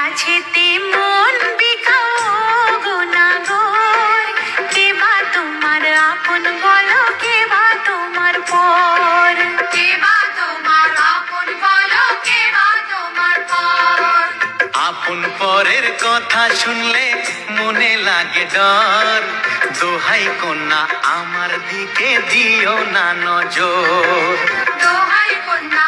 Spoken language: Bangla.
মাঝেতে মন বিকাও গো নাগর, কে বা তোমার আপন বলো, কে বা তোমার পর, কে বা তোমার আপন বলো, কে বা তোমার পর। আপন পরের কথা শুনলে মনে লাগে ডর, দোহাই কন্যা আমার দিকে দিও না নজর, দোহাই কন্যা